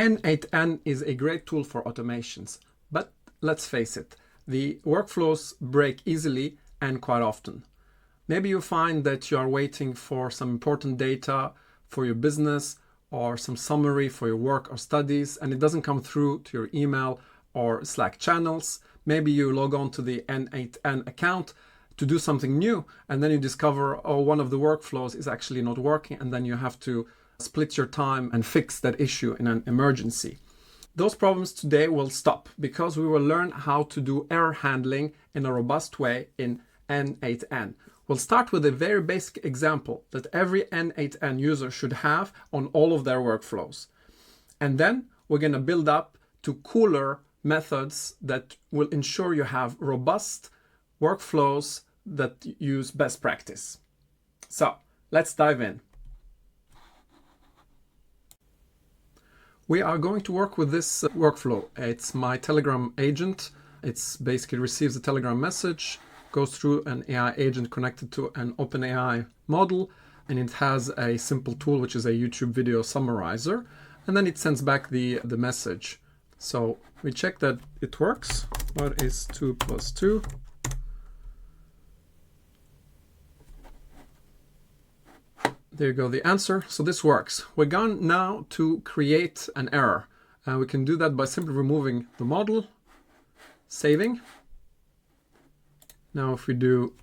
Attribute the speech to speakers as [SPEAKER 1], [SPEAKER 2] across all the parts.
[SPEAKER 1] n8n is a great tool for automations, but let's face it, the workflows break easily and quite often. Maybe you find that you are waiting for some important data for your business or some summary for your work or studies, and it doesn't come through to your email or Slack channels. Maybe you log on to the n8n account to do something new, and then you discover, oh, one of the workflows is actually not working, and then you have to split your time and fix that issue in an emergency. Those problems today will stop because we will learn how to do error handling in a robust way in n8n. We'll start with a very basic example that every n8n user should have on all of their workflows. And then we're going to build up to cooler methods that will ensure you have robust workflows that use best practice. So let's dive in. We are going to work with this workflow. It's my Telegram agent. It's basically receives a Telegram message, goes through an AI agent connected to an OpenAI model, and it has a simple tool, which is a YouTube video summarizer, and then it sends back the message. So we check that it works. What is 2 + 2? There you go, the answer. So this works. We're going now to create an error. We can do that by simply removing the model, saving. Now if we do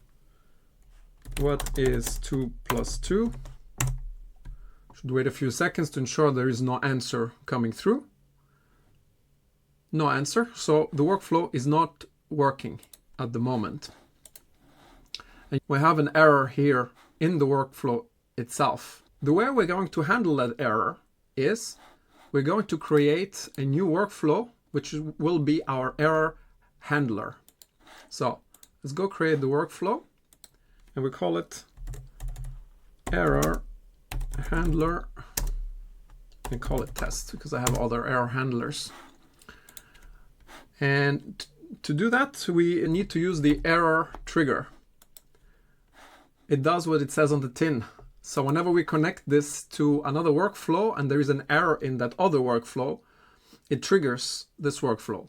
[SPEAKER 1] what is 2 + 2, should wait a few seconds to ensure there is no answer coming through. No answer, so the workflow is not working at the moment. And we have an error here in the workflow itself. The way we're going to handle that error is we're going to create a new workflow, which will be our error handler. So let's go create the workflow, and we call it error handler, and call it test because I have other error handlers. And to do that, we need to use the error trigger. It does what it says on the tin. So whenever we connect this to another workflow and there is an error in that other workflow, it triggers this workflow.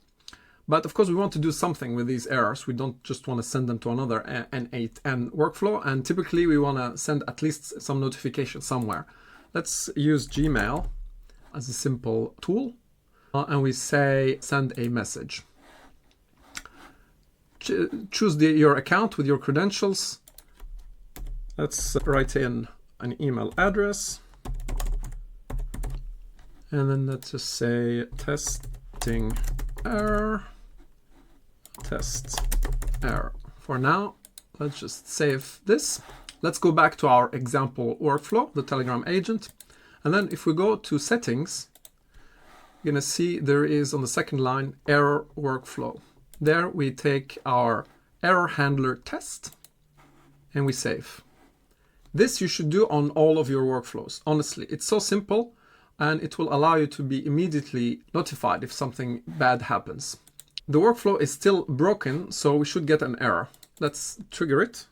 [SPEAKER 1] But of course, we want to do something with these errors. We don't just want to send them to another n8n workflow. And typically, we want to send at least some notification somewhere. Let's use Gmail as a simple tool. And we say, send a message. Choose your account with your credentials. Let's write in an email address. And then let's just say testing error, test error. For now, let's just save this. Let's go back to our example workflow, the Telegram agent. And then if we go to settings, you're going to see there is on the second line, error workflow. There we take our error handler test and we save. This you should do on all of your workflows. Honestly, it's so simple and it will allow you to be immediately notified if something bad happens. The workflow is still broken, so we should get an error. Let's trigger it.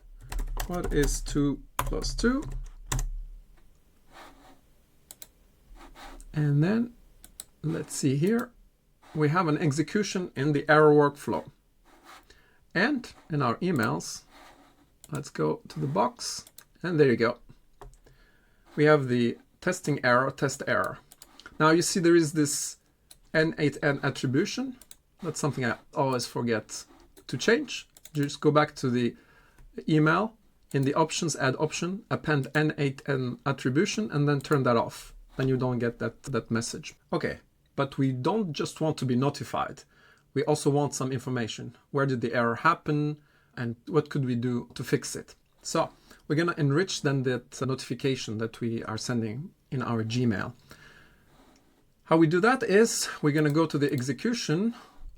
[SPEAKER 1] What is 2 + 2? And then let's see here. We have an execution in the error workflow. And in our emails, let's go to the box. And there you go. We have the testing error, test error. Now you see there is this n8n attribution. That's something I always forget to change. Just go back to the email, in the options, add option, append n8n attribution, and then turn that off. Then you don't get that message. Okay, but we don't just want to be notified. We also want some information. Where did the error happen? And what could we do to fix it? So we're going to enrich then that notification that we are sending in our Gmail. How we do that is we're going to go to the execution,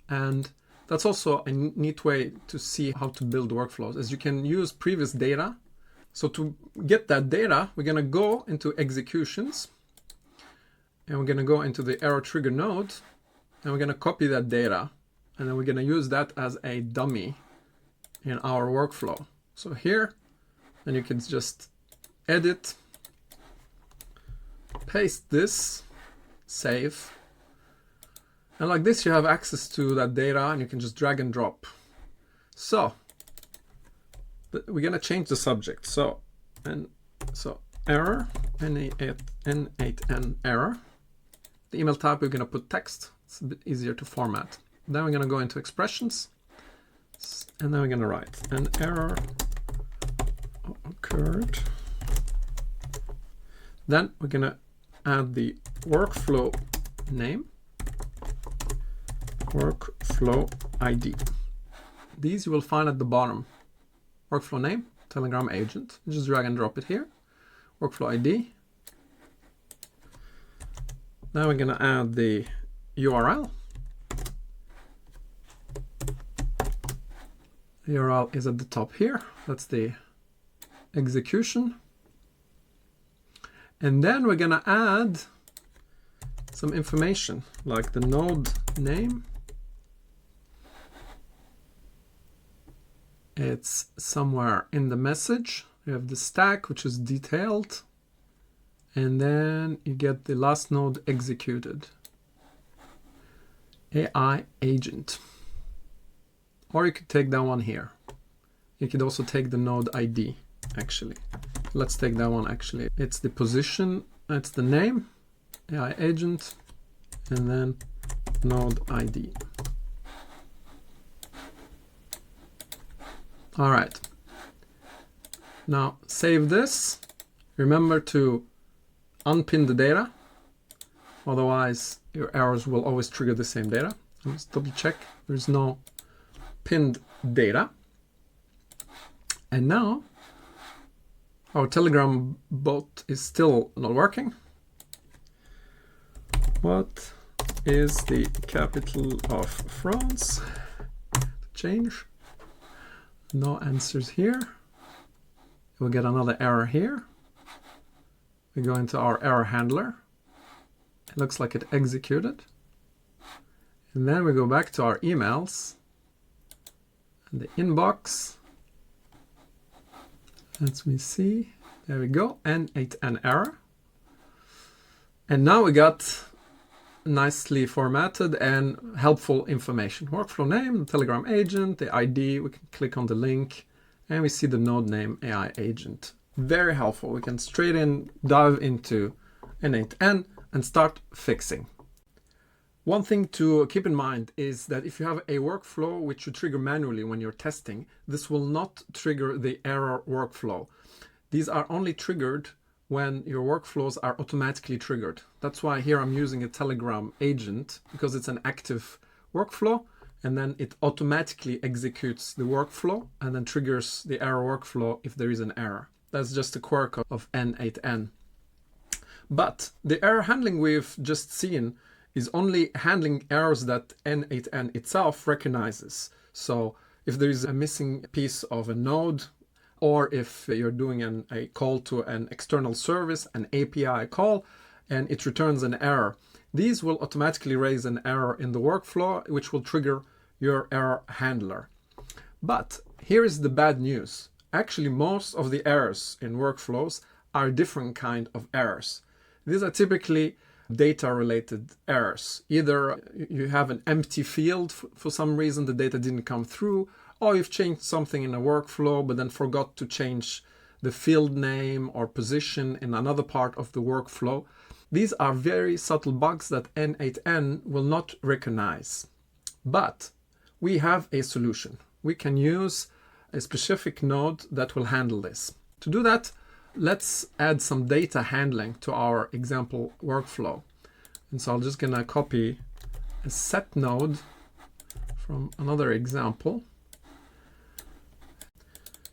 [SPEAKER 1] and that's also a neat way to see how to build workflows, as you can use previous data. So to get that data, we're going to go into executions, and we're going to go into the error trigger node, and we're going to copy that data, and then we're going to use that as a dummy in our workflow. So here, and you can just edit, paste this, save, And like this, you have access to that data and you can just drag and drop. So we're going to change the subject. So error, n8n error. The email type, we're going to put text. It's a bit easier to format. Then we're going to go into expressions. And then we're going to write an error occurred. Then we're going to add the workflow name, workflow ID. These you will find at the bottom. Workflow name, Telegram agent. Just drag and drop it here. Workflow ID. Now we're going to add the URL. The URL is at the top here. That's the execution. And then we're going to add some information like the node name. It's somewhere in the message. You have the stack, which is detailed. And then you get the last node executed. AI agent. Or you could take that one here. You could also take the node ID, actually. Let's take that one, actually. It's the position, it's the name, AI agent, and then node ID. All right. Now save this. Remember to unpin the data. Otherwise, your errors will always trigger the same data. Let's double check. There's no pinned data. And now our Telegram bot is still not working. What is the capital of France? Change. No answers here. We'll get another error here. We go into our error handler. It looks like it executed. And then we go back to our emails. And the inbox. Let me see. There we go. n8n error. And now we got nicely formatted and helpful information. Workflow name, Telegram agent, the ID. We can click on the link and we see the node name AI agent. Very helpful. We can straight in dive into n8n and start fixing. One thing to keep in mind is that if you have a workflow which you trigger manually when you're testing, this will not trigger the error workflow. These are only triggered when your workflows are automatically triggered. That's why here I'm using a Telegram agent, because it's an active workflow, and then it automatically executes the workflow and then triggers the error workflow if there is an error. That's just a quirk of n8n. But the error handling we've just seen is only handling errors that n8n itself recognizes. So if there is a missing piece of a node, or if you're doing a call to an external service, an API call, and it returns an error, these will automatically raise an error in the workflow, which will trigger your error handler. But here is the bad news. Actually, most of the errors in workflows are a different kind of errors. These are typically data-related errors. Either you have an empty field for some reason, the data didn't come through, or you've changed something in a workflow but then forgot to change the field name or position in another part of the workflow. These are very subtle bugs that n8n will not recognize. But we have a solution. We can use a specific node that will handle this. To do that, let's add some data handling to our example workflow. And so I'm just going to copy a set node from another example.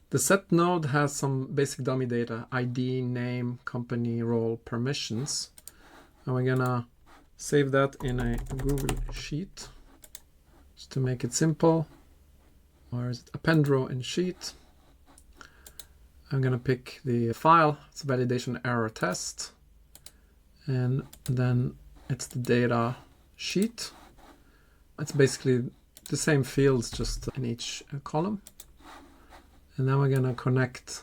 [SPEAKER 1] The set node has some basic dummy data, ID, name, company, role, permissions. And we're going to save that in a Google Sheet just to make it simple. Or is it append row in sheet? I'm going to pick the file. It's a validation error test. And then it's the data sheet. It's basically the same fields, just in each column. And then we're going to connect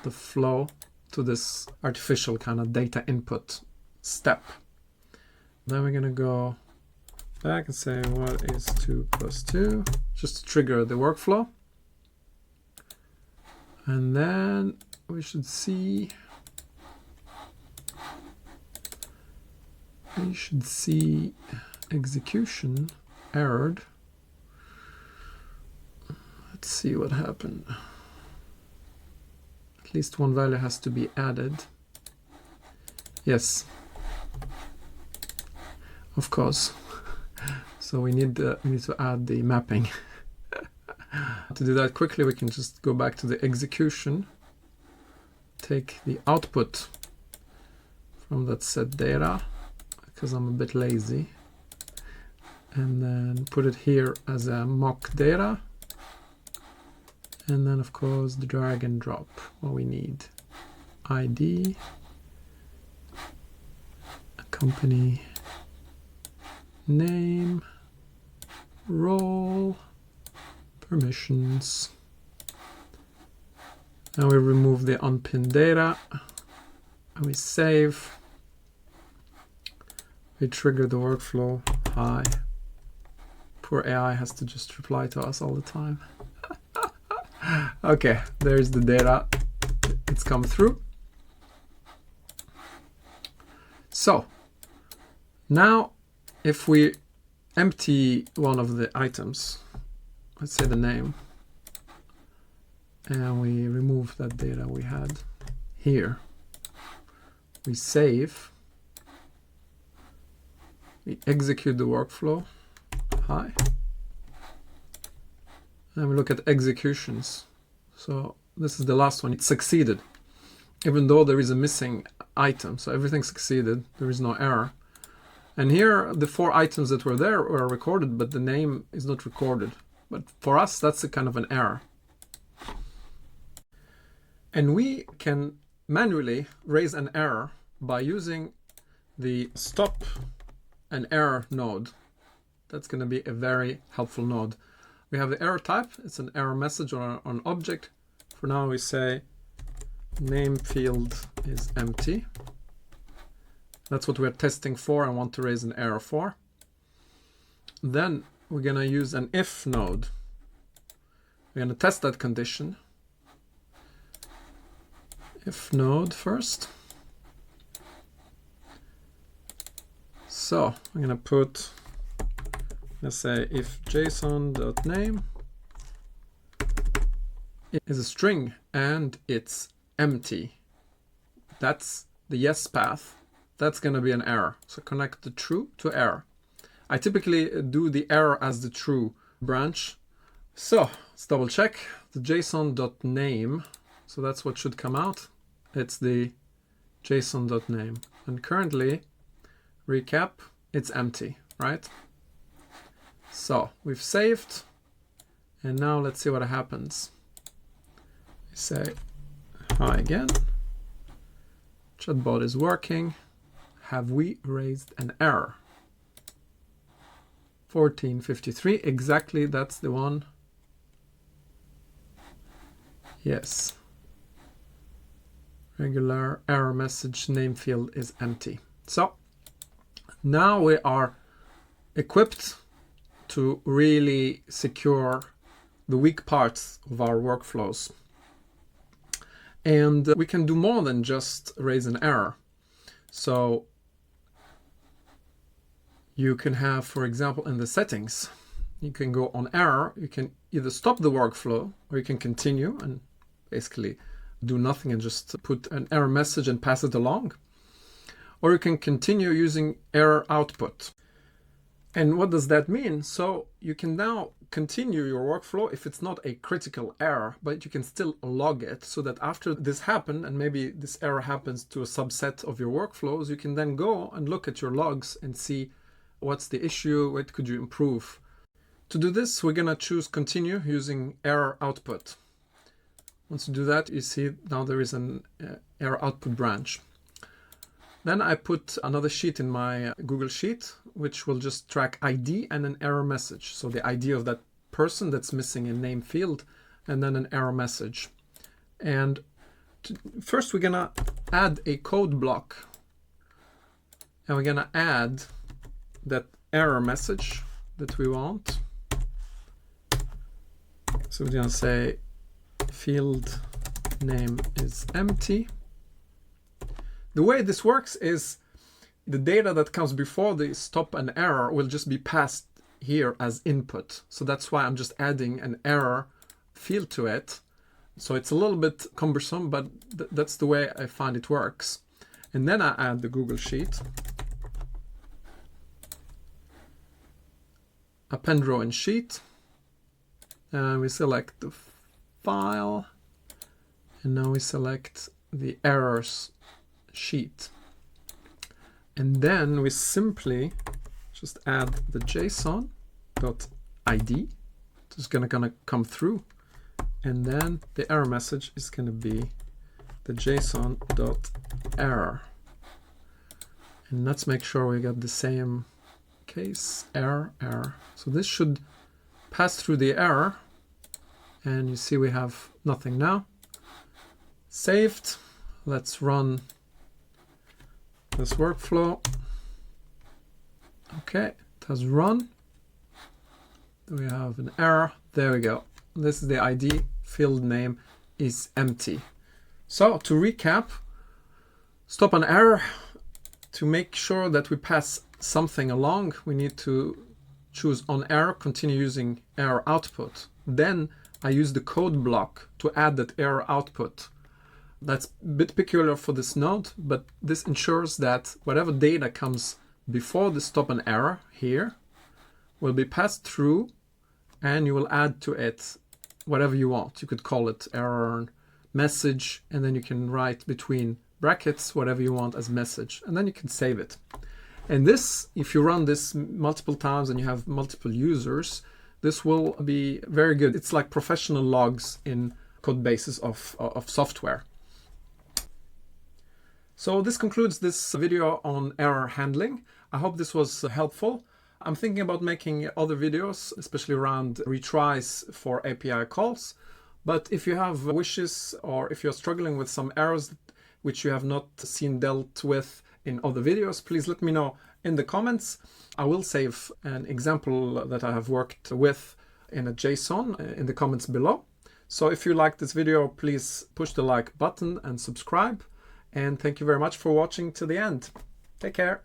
[SPEAKER 1] the flow to this artificial kind of data input step. Then we're going to go back and say, what is 2 plus 2? Just to trigger the workflow. And then we should see execution errored. Let's see what happened. At least one value has to be added. Yes, of course. So we need to add the mapping. To do that quickly, we can just go back to the execution, take the output from that set data, because I'm a bit lazy, and then put it here as a mock data, and then of course the drag and drop what we need. ID, company name, role, permissions. Now we remove the unpinned data and we save. We trigger the workflow. Hi. Poor AI has to just reply to us all the time. Okay, there's the data. It's come through. So now if we empty one of the items, let's say the name, and we remove that data we had here, we save, we execute the workflow. Hi. And we look at executions. So this is the last one. It succeeded, even though there is a missing item. So everything succeeded. There is no error. And here, the 4 items that were there were recorded, but the name is not recorded. But for us, that's a kind of an error. And we can manually raise an error by using the stop an error node. That's going to be a very helpful node. We have the error type. It's an error message or an object. For now, we say name field is empty. That's what we're testing for and want to raise an error for. Then we're going to use an if node. We're going to test that condition. If node first. So I'm going to put, let's say, if json.name is a string and it's empty. That's the yes path. That's going to be an error. So connect the true to error. I typically do the error as the true branch. So let's double check the json.name. So that's what should come out. It's the json.name. And currently, recap, it's empty, right? So we've saved. And now let's see what happens. We say hi again. Chatbot is working. Have we raised an error? 1453, exactly, that's the one. Yes. Regular error message name field is empty. So now we are equipped to really secure the weak parts of our workflows. And we can do more than just raise an error. So you can have, for example, in the settings, you can go on error. You can either stop the workflow or you can continue and basically do nothing and just put an error message and pass it along. Or you can continue using error output. And what does that mean? So you can now continue your workflow if it's not a critical error, but you can still log it so that after this happened, and maybe this error happens to a subset of your workflows, you can then go and look at your logs and see what's the issue, what could you improve. To do this, we're going to choose continue using error output. Once you do that, you see now there is an error output branch. Then I put another sheet in my Google Sheet, which will just track ID and an error message. So the ID of that person that's missing a name field, and then an error message. And first we're gonna add a code block. And we're gonna add that error message that we want. So we're going to say field name is empty. The way this works is the data that comes before the stop and error will just be passed here as input. So that's why I'm just adding an error field to it. So it's a little bit cumbersome, but that's the way I find it works. And then I add the Google Sheet, append row in sheet, and we select the file, and now we select the errors sheet. And then we simply just add the JSON.id. It's gonna come through. And then the error message is gonna be the JSON.error. And let's make sure we got the same case, error. So this should pass through the error. And you see we have nothing now. Saved. Let's run this workflow. Okay, it has run. We have an error. There we go. This is the ID. Field name is empty. So to recap, stop an error. To make sure that we pass something along, we need to choose on error, continue using error output. Then I use the code block to add that error output. That's a bit peculiar for this node, but this ensures that whatever data comes before the stop and error here will be passed through, and you will add to it whatever you want. You could call it error message, and then you can write between brackets whatever you want as message, and then you can save it. And this, if you run this multiple times and you have multiple users, this will be very good. It's like professional logs in code bases of software. So this concludes this video on error handling. I hope this was helpful. I'm thinking about making other videos, especially around retries for API calls. But if you have wishes, or if you're struggling with some errors which you have not seen dealt with in other videos, please let me know in the comments. I will save an example that I have worked with in a JSON in the comments below. So if you like this video, please push the like button and subscribe. And thank you very much for watching to the end. Take care.